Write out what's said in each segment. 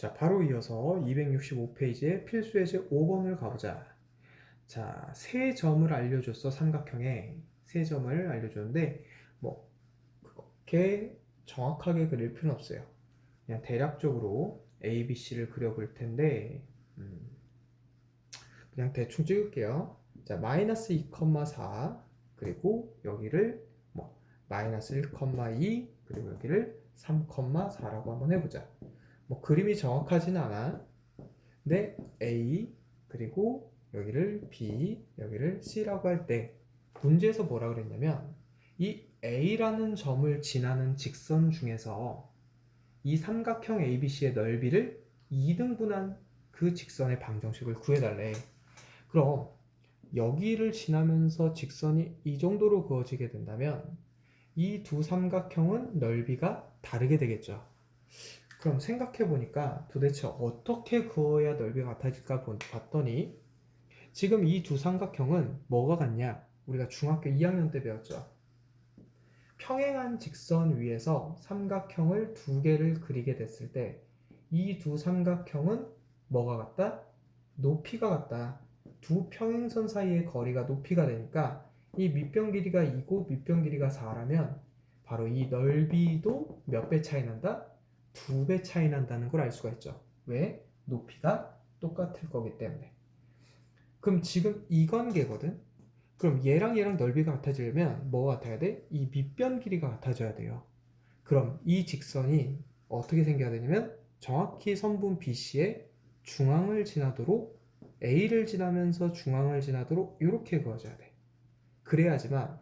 자, 바로 이어서 265페이지의 필수 예제 5번을 가보자. 자, 세 점을 알려줬어. 삼각형에 세 점을 알려줬는데 뭐 그렇게 정확하게 그릴 필요는 없어요. 그냥 대략적으로 A, B, C를 그려볼 텐데 그냥 대충 찍을게요. 자, 마이너스 2,4 그리고 여기를 뭐 마이너스 1,2 그리고 여기를 3,4라고 한번 해보자. 뭐 그림이 정확하진 않아. 근데 A 그리고 여기를 B 여기를 C라고 할 때 문제에서 뭐라 그랬냐면 이 A라는 점을 지나는 직선 중에서 이 삼각형 ABC의 넓이를 2등분한 그 직선의 방정식을 구해달래. 그럼 여기를 지나면서 직선이 이 정도로 그어지게 된다면 이 두 삼각형은 넓이가 다르게 되겠죠. 그럼 생각해 보니까 도대체 어떻게 그어야 넓이가 같아질까 봤더니 지금 이 두 삼각형은 뭐가 같냐? 우리가 중학교 2학년 때 배웠죠. 평행한 직선 위에서 삼각형을 두 개를 그리게 됐을 때 이 두 삼각형은 뭐가 같다? 높이가 같다. 두 평행선 사이의 거리가 높이가 되니까 이 밑변 길이가 2고 밑변 길이가 4라면 바로 이 넓이도 몇 배 차이 난다? 2배 차이 난다는 걸 알 수가 있죠. 왜? 높이가 똑같을 거기 때문에. 그럼 지금 이 관계거든? 그럼 얘랑 넓이가 같아지려면 뭐가 같아야 돼? 이 밑변 길이가 같아져야 돼요. 그럼 이 직선이 어떻게 생겨야 되냐면 정확히 선분 BC의 중앙을 지나도록 A를 지나면서 중앙을 지나도록 이렇게 그어져야 돼. 그래야지만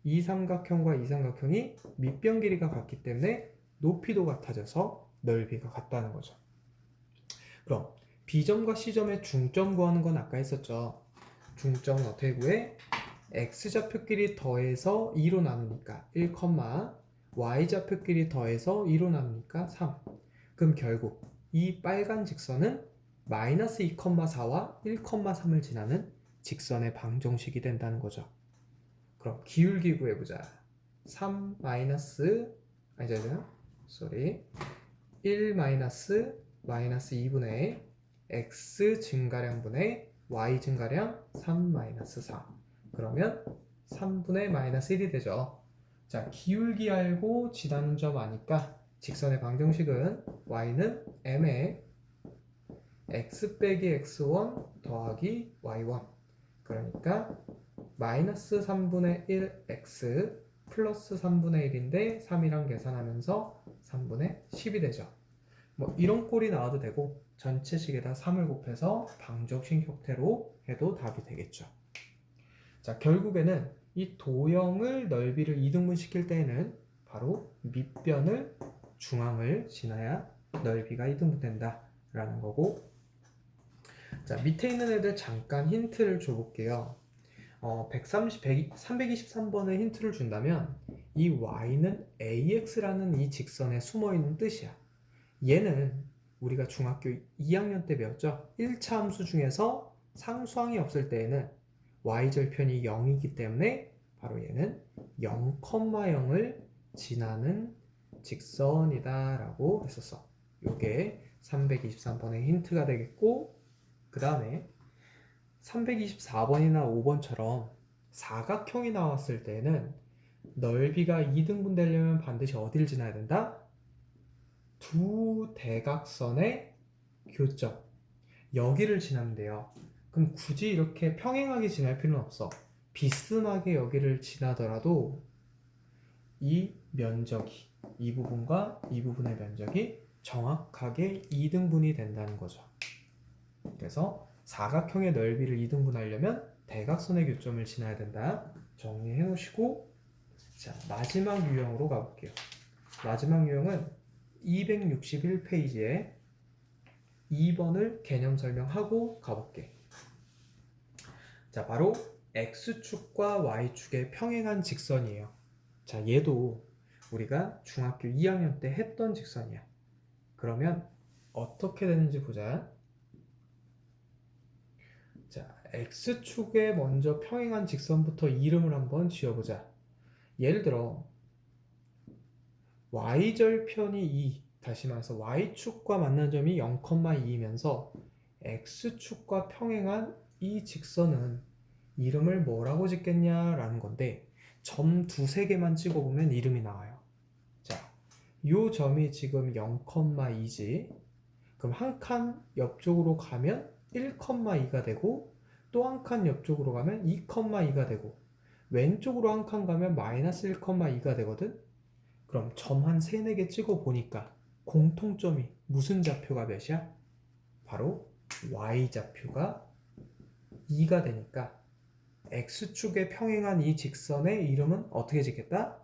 이 삼각형과 이 삼각형이 밑변 길이가 같기 때문에 높이도 같아져서 넓이가 같다는 거죠. 그럼 B점과 C점의 중점 구하는 건 아까 했었죠. 중점은 어떻게 구해? X좌표끼리 더해서 2로 나누니까 1, Y좌표끼리 더해서 2로 나누니까 3. 그럼 결국 이 빨간 직선은 마이너스 2,4와 1,3을 지나는 직선의 방정식이 된다는 거죠. 그럼 기울기 구해보자. 3 마이너스 쏘리 1 마이너스 2분의 x 증가량분의 y 증가량 3 마이너스 4. 그러면 3분의 마이너스 1이 되죠. 자, 기울기 알고 지나는 점 아니까 직선의 방정식은 y는 m의 x 빼기 x1 더하기 y1. 그러니까 마이너스 3분의 1x 플러스 3분의 1인데 3이랑 계산하면서 3분의 10이 되죠. 뭐 이런 꼴이 나와도 되고 전체식에다 3을 곱해서 방정식 형태로 해도 답이 되겠죠. 자, 결국에는 이 도형을 넓이를 2등분 시킬 때에는 바로 밑변을 중앙을 지나야 넓이가 2등분 된다 라는 거고, 자, 밑에 있는 애들 잠깐 힌트를 줘볼게요. 323번의 힌트를 준다면 이 y는 ax라는 이 직선에 숨어있는 뜻이야. 얘는 우리가 중학교 2학년 때 배웠죠. 1차 함수 중에서 상수항이 없을 때에는 y절편이 0이기 때문에 바로 얘는 0,0을 지나는 직선이다 라고 했었어. 요게 323번의 힌트가 되겠고, 그 다음에 324번이나 5번처럼 사각형이 나왔을 때는 넓이가 2등분 되려면 반드시 어디를 지나야 된다? 두 대각선의 교점, 여기를 지나면 돼요. 그럼 굳이 이렇게 평행하게 지날 필요는 없어. 비스듬하게 여기를 지나더라도 이 면적이, 이 부분과 이 부분의 면적이 정확하게 2등분이 된다는 거죠. 그래서 사각형의 넓이를 2등분하려면 대각선의 교점을 지나야 된다. 정리해 놓으시고, 자, 마지막 유형으로 가볼게요. 마지막 유형은 261페이지에 2번을 개념 설명하고 가볼게. 자, 바로 X축과 Y축의 평행한 직선이에요. 자, 얘도 우리가 중학교 2학년 때 했던 직선이야. 그러면 어떻게 되는지 보자. 자, X축에 먼저 평행한 직선부터 이름을 한번 지어보자. 예를 들어 Y절편이 2, 다시 말해서 y축과 만난 점이 0,2이면서 x축과 평행한 이 직선은 이름을 뭐라고 짓겠냐라는 건데 점 두세 개만 찍어보면 이름이 나와요. 자, 요 점이 지금 0,2지. 그럼 한 칸 옆쪽으로 가면 1,2가 되고 또 한 칸 옆쪽으로 가면 2,2가 되고 왼쪽으로 한 칸 가면 마이너스 1,2가 되거든. 그럼 점 한 3, 4개 찍어 보니까 공통점이 무슨 좌표가 몇이야? 바로 y좌표가 2가 되니까 x축에 평행한 이 직선의 이름은 어떻게 짓겠다?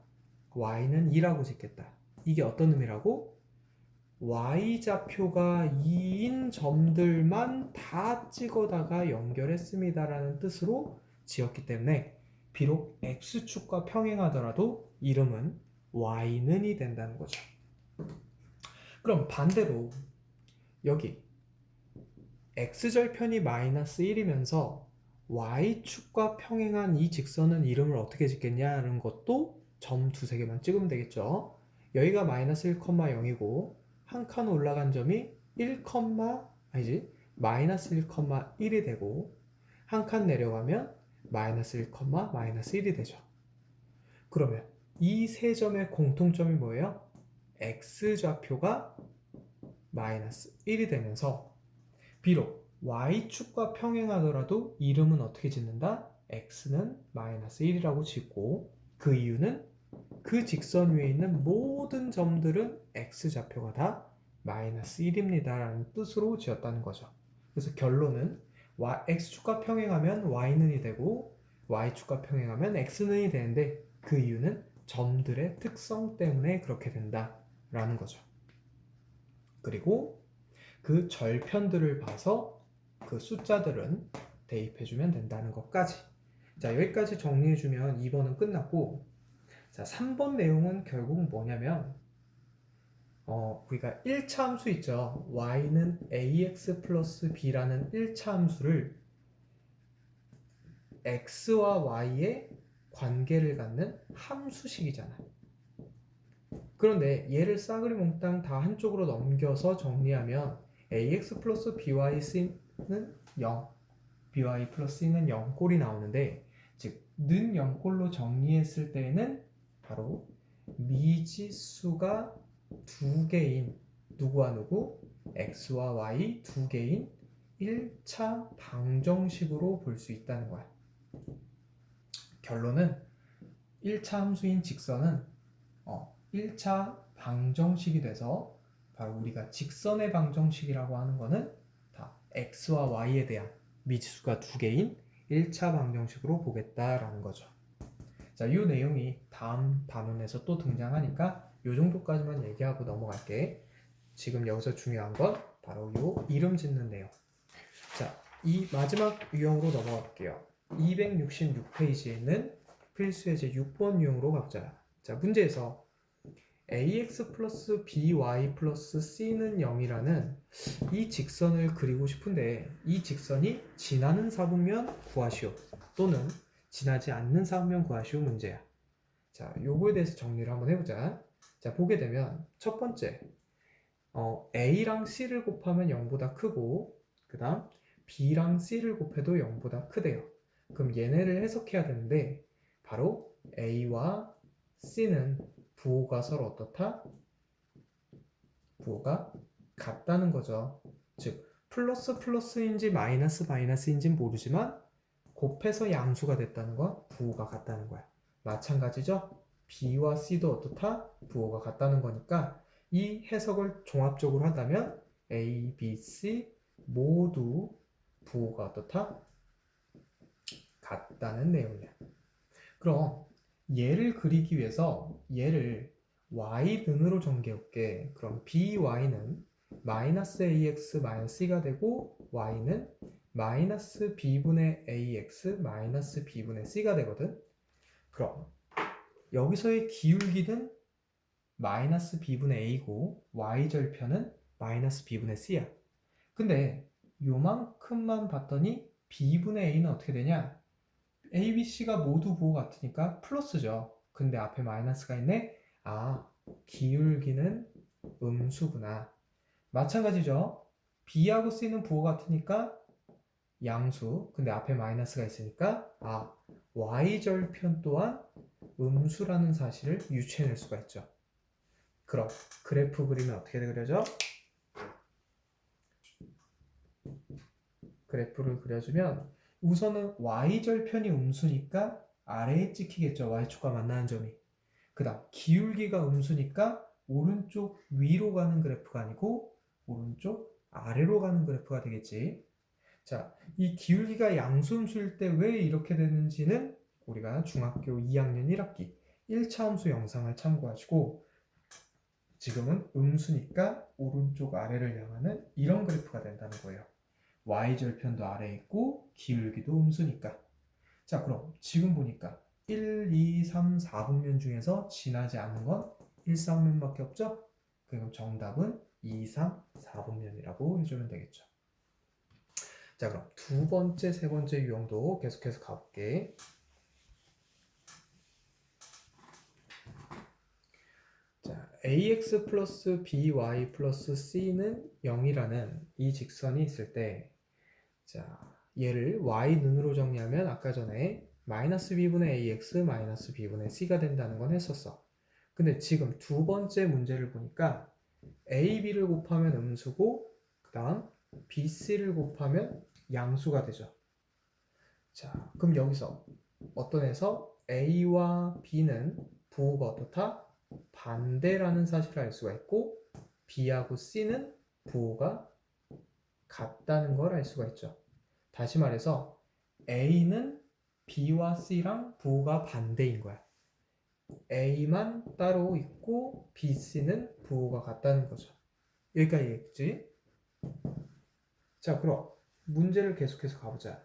y는 2라고 짓겠다. 이게 어떤 의미라고? y좌표가 2인 점들만 다 찍어다가 연결했습니다 라는 뜻으로 지었기 때문에 비록 x축과 평행하더라도 이름은 y는이 된다는 거죠. 그럼 반대로 여기 x절편이 마이너스 1이면서 y축과 평행한 이 직선은 이름을 어떻게 짓겠냐는 것도 점 두세 개만 찍으면 되겠죠. 여기가 마이너스 1,0이고 한 칸 올라간 점이 1, 마이너스 1,1이 되고 한 칸 내려가면 마이너스 1, 마이너스 1이 되죠. 그러면 이 세 점의 공통점이 뭐예요? x좌표가 마이너스 1이 되면서 비록 y축과 평행하더라도 이름은 어떻게 짓는다? x는 마이너스 1이라고 짓고 그 이유는 그 직선 위에 있는 모든 점들은 x좌표가 다 마이너스 1입니다 라는 뜻으로 지었다는 거죠. 그래서 결론은 x축과 평행하면 y는이 되고 y축과 평행하면 x는이 되는데 그 이유는 점들의 특성 때문에 그렇게 된다 라는 거죠. 그리고 그 절편들을 봐서 그 숫자들은 대입해주면 된다는 것까지. 자, 여기까지 정리해주면 2번은 끝났고, 자, 3번 내용은 결국 뭐냐면 우리가 1차 함수 있죠. y는 ax 플러스 b라는 1차 함수를 x와 y의 관계를 갖는 함수식이잖아. 그런데 얘를 싸그리 몽땅 다 한쪽으로 넘겨서 정리하면 ax 플러스 by c는 0, by 플러스 c는 0 꼴이 나오는데 즉 는 0꼴로 정리했을 때에는 바로 미지수가 두 개인 누구와 누구? x와 y 두 개인 1차 방정식으로 볼 수 있다는 거야. 결론은 1차 함수인 직선은 1차 방정식이 돼서 바로 우리가 직선의 방정식이라고 하는 거는 다 x와 y에 대한 미지수가 두 개인 1차 방정식으로 보겠다라는 거죠. 자, 이 내용이 다음 단원에서 또 등장하니까 이 정도까지만 얘기하고 넘어갈게. 지금 여기서 중요한 건 바로 이 이름 짓는 내용. 자, 이 마지막 유형으로 넘어갈게요. 266페이지에 있는 필수예제 6번 유형으로 가보자. 자, 문제에서 ax 플러스 by 플러스 c는 0이라는 이 직선을 그리고 싶은데 이 직선이 지나는 사분면 구하시오 또는 지나지 않는 사분면 구하시오 문제야. 자, 요거에 대해서 정리를 한번 해보자. 자, 보게 되면 첫 번째 a랑 c를 곱하면 0보다 크고 그 다음 b랑 c를 곱해도 0보다 크대요. 그럼 얘네를 해석해야 되는데 바로 a와 c는 부호가 서로 어떻다? 부호가 같다는 거죠. 즉 플러스 플러스인지 마이너스 마이너스인지는 모르지만 곱해서 양수가 됐다는 건 부호가 같다는 거야. 마찬가지죠. b와 c도 어떻다? 부호가 같다는 거니까 이 해석을 종합적으로 한다면 a, b, c 모두 부호가 어떻다? 같다는 내용이야. 그럼 얘를 그리기 위해서 얘를 y는으로 전개해볼게. 그럼 by는 마이너스 ax 마이너스 c가 되고 y는 마이너스 b분의 ax 마이너스 b분의 c가 되거든. 그럼 여기서의 기울기는 마이너스 b분의 a고 y절편은 마이너스 b분의 c야. 근데 요만큼만 봤더니 b분의 a는 어떻게 되냐? a, b, c가 모두 부호 같으니까 플러스죠. 근데 앞에 마이너스가 있네? 아, 기울기는 음수구나. 마찬가지죠. B하고 C는 부호가 같으니까 양수. 근데 앞에 마이너스가 있으니까 Y절편 또한 음수라는 사실을 유추해낼 수가 있죠. 그럼 그래프 그리면 어떻게 그려져? 그래프를 그려주면 우선은 Y절편이 음수니까 아래에 찍히겠죠. Y축과 만나는 점이. 그 다음 기울기가 음수니까 오른쪽 위로 가는 그래프가 아니고 오른쪽 아래로 가는 그래프가 되겠지. 자, 이 기울기가 양수음수일 때 왜 이렇게 되는지는 우리가 중학교 2학년 1학기 1차 함수 영상을 참고하시고 지금은 음수니까 오른쪽 아래를 향하는 이런 그래프가 된다는 거예요. Y절편도 아래에 있고 기울기도 음수니까. 자, 그럼 지금 보니까 1, 2, 3, 4분면 중에서 지나지 않는 건 1, 3분면밖에 없죠? 그럼 정답은 2, 3, 4분면이라고 해주면 되겠죠. 자, 그럼 두 번째, 세 번째 유형도 계속해서 가볼게. 자, ax 플러스 by 플러스 c는 0이라는 이 직선이 있을 때, 자, 얘를 y는으로 정리하면 아까 전에 마이너스 b분의 ax 마이너스 b분의 c가 된다는 건 했었어. 근데 지금 두 번째 문제를 보니까 a, b를 곱하면 음수고 그 다음 b, c를 곱하면 양수가 되죠. 자, 그럼 여기서 어떤 에서 a와 b는 부호가 어떻다? 반대라는 사실을 알 수가 있고 b하고 c는 부호가 같다는 걸 알 수가 있죠. 다시 말해서 a는 b와 c랑 부호가 반대인 거야. a만 따로 있고 b, c는 부호가 같다는 거죠. 여기까지 이해했지? 자, 그럼 문제를 계속해서 가보자.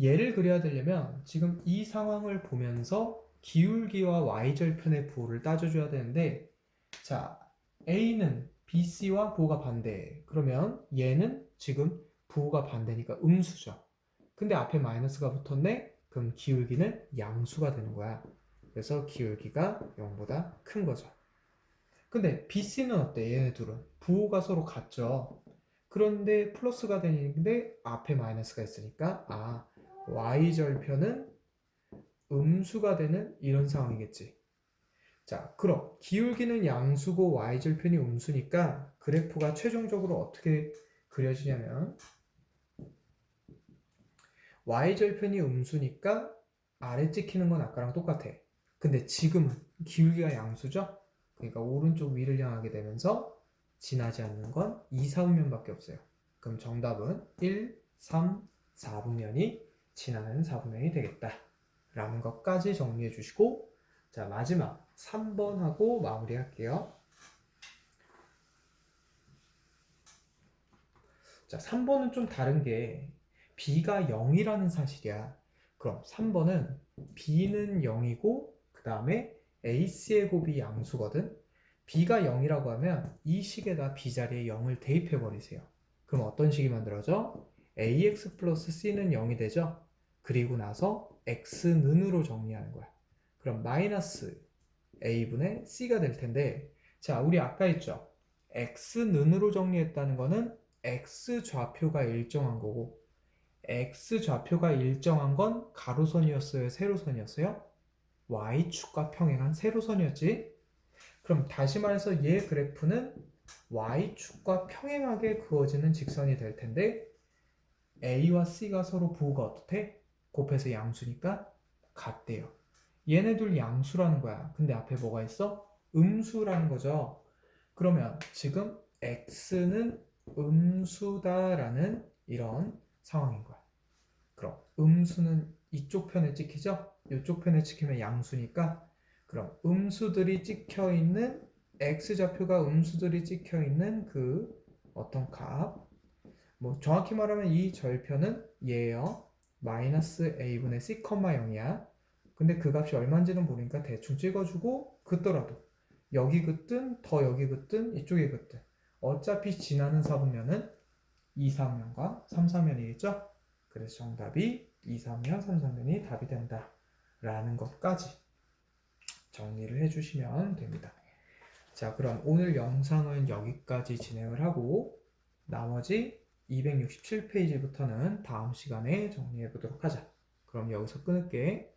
얘를 그려야 되려면 지금 이 상황을 보면서 기울기와 y절편의 부호를 따져줘야 되는데, 자, a는 bc와 부호가 반대. 그러면 얘는 지금 부호가 반대니까 음수죠. 근데 앞에 마이너스가 붙었네? 그럼 기울기는 양수가 되는 거야. 그래서 기울기가 0보다 큰 거죠. 근데 bc는 어때? 얘네 둘은 부호가 서로 같죠. 그런데 플러스가 되는데 앞에 마이너스가 있으니까 y절편은 음수가 되는 이런 상황이겠지. 자, 그럼 기울기는 양수고 y절편이 음수니까 그래프가 최종적으로 어떻게 그려지냐면 y절편이 음수니까 아래 찍히는 건 아까랑 똑같아. 근데 지금은 기울기가 양수죠? 그러니까 오른쪽 위를 향하게 되면서 지나지 않는 건 2, 4분면밖에 없어요. 그럼 정답은 1, 3, 4분면이 지나는 4분면이 되겠다. 라는 것까지 정리해 주시고 자, 마지막 3번 하고 마무리할게요. 자, 3번은 좀 다른 게 b가 0이라는 사실이야. 그럼 3번은 b는 0이고 그 다음에 ac의 곱이 양수거든. b가 0이라고 하면 이 식에다 b 자리에 0을 대입해 버리세요. 그럼 어떤 식이 만들어져? ax 플러스 c는 0이 되죠. 그리고 나서 x는으로 정리하는 거야. 그럼 마이너스 a분의 c가 될 텐데 자, 우리 아까 했죠. x는으로 정리했다는 거는 x 좌표가 일정한 거고 x 좌표가 일정한 건 가로선이었어요? 세로선이었어요? y축과 평행한 세로선이었지? 그럼 다시 말해서 얘 그래프는 y축과 평행하게 그어지는 직선이 될 텐데 a와 c가 서로 부호가 어떻대? 곱해서 양수니까 같대요. 얘네 둘 양수라는 거야. 근데 앞에 뭐가 있어? 음수라는 거죠. 그러면 지금 x는 음수다라는 이런 상황인 거야. 그럼 음수는 이쪽 편에 찍히죠? 이쪽 편에 찍히면 양수니까 그럼 음수들이 찍혀 있는 x좌표가 음수들이 찍혀 있는 그 어떤 값, 뭐 정확히 말하면 이 절편은 얘예요. 마이너스 a분의 c, 0이야. 근데 그 값이 얼마인지는 모르니까 대충 찍어주고 긋더라도 여기 긋든 더 여기 긋든 이쪽에 긋든 어차피 지나는 사분면은 2, 3면과 3, 4면이겠죠? 그래서 정답이 2, 3면, 3, 4면이 답이 된다 라는 것까지 정리를 해주시면 됩니다. 자, 그럼 오늘 영상은 여기까지 진행을 하고 나머지 267페이지부터는 다음 시간에 정리해 보도록 하자. 그럼 여기서 끊을게.